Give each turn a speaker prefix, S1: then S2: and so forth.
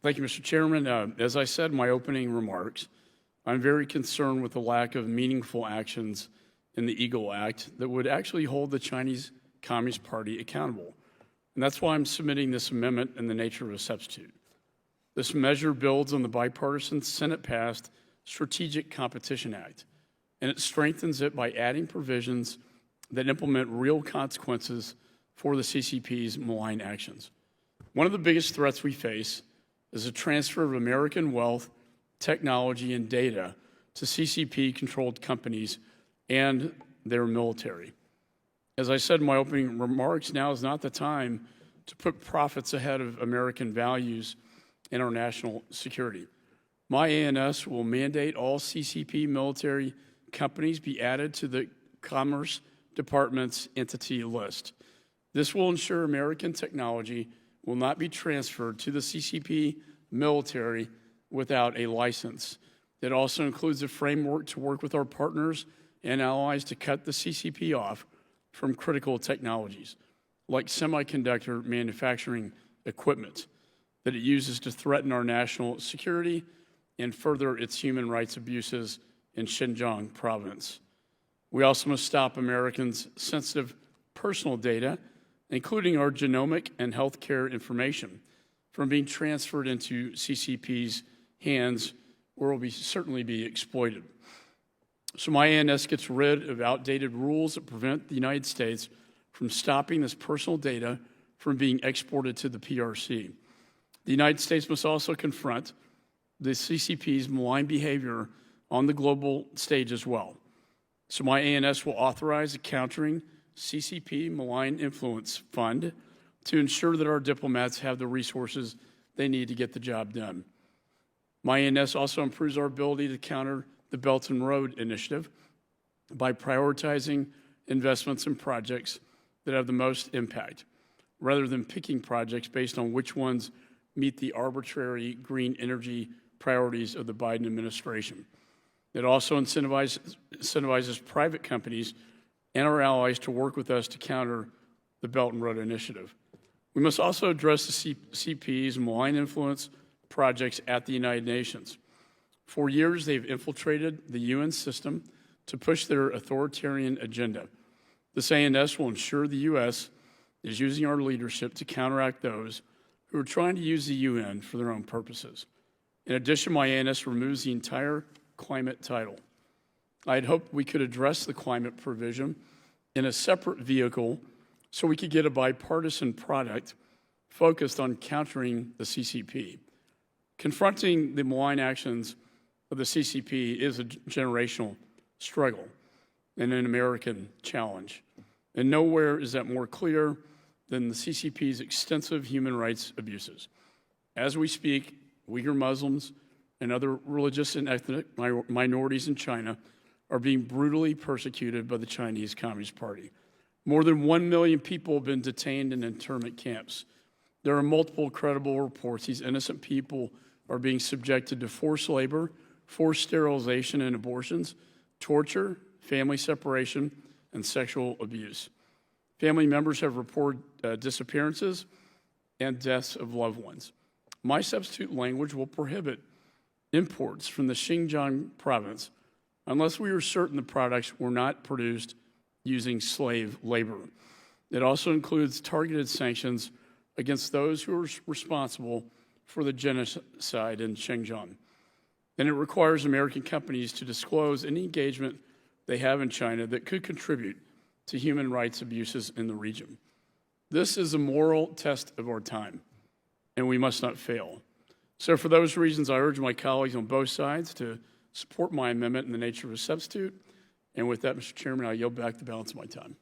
S1: Thank you, Mr. Chairman. As I said in my opening remarks, I'm very concerned with the lack of meaningful actions in the Eagle Act that would actually hold the Chinese Communist Party accountable. And that's why I'm submitting this amendment in the nature of a substitute. This measure builds on the bipartisan Senate-passed Strategic Competition Act, and it strengthens it by adding provisions that implement real consequences for the CCP's malign actions. One of the biggest threats we face is the transfer of American wealth, technology, and data to CCP-controlled companies and their military. As I said in my opening remarks, now is not the time to put profits ahead of American values and our national security. My ANS will mandate all CCP military companies be added to the Commerce Department's entity list. This will ensure American technology will not be transferred to the CCP military without a license. It also includes a framework to work with our partners and allies to cut the CCP off from critical technologies, like semiconductor manufacturing equipment that it uses to threaten our national security and further its human rights abuses in Xinjiang province. We also must stop Americans' sensitive personal data, including our genomic and healthcare information, from being transferred into CCP's hands, where it will certainly be exploited. So my ANS gets rid of outdated rules that prevent the United States from stopping this personal data from being exported to the PRC. The United States must also confront the CCP's malign behavior on the global stage as well. So my ANS will authorize a Countering CCP Malign Influence Fund to ensure that our diplomats have the resources they need to get the job done. My ANS also improves our ability to counter the Belt and Road Initiative by prioritizing investments in projects that have the most impact, rather than picking projects based on which ones meet the arbitrary green energy priorities of the Biden administration. It also incentivizes private companies and our allies to work with us to counter the Belt and Road Initiative. We must also address the CCP's malign influence projects at the United Nations. For years, they've infiltrated the UN system to push their authoritarian agenda. This ANS will ensure the U.S. is using our leadership to counteract those who are trying to use the UN for their own purposes. In addition, my ANS removes the entire climate title. I had hoped we could address the climate provision in a separate vehicle so we could get a bipartisan product focused on countering the CCP. Confronting the malign actions of the CCP is a generational struggle and an American challenge. And nowhere is that more clear than the CCP's extensive human rights abuses. As we speak, Uyghur Muslims and other religious and ethnic minorities in China are being brutally persecuted by the Chinese Communist Party. More than 1 million people have been detained in internment camps. There are multiple credible reports these innocent people are being subjected to forced labor, forced sterilization and abortions, torture, family separation, and sexual abuse. Family members have reported disappearances and deaths of loved ones. My substitute language will prohibit imports from the Xinjiang province unless we are certain the products were not produced using slave labor. It also includes targeted sanctions against those who are responsible for the genocide in Xinjiang. And it requires American companies to disclose any engagement they have in China that could contribute to human rights abuses in the region. This is a moral test of our time, and we must not fail. So for those reasons, I urge my colleagues on both sides to support my amendment in the nature of a substitute. And with that, Mr. Chairman, I yield back the balance of my time.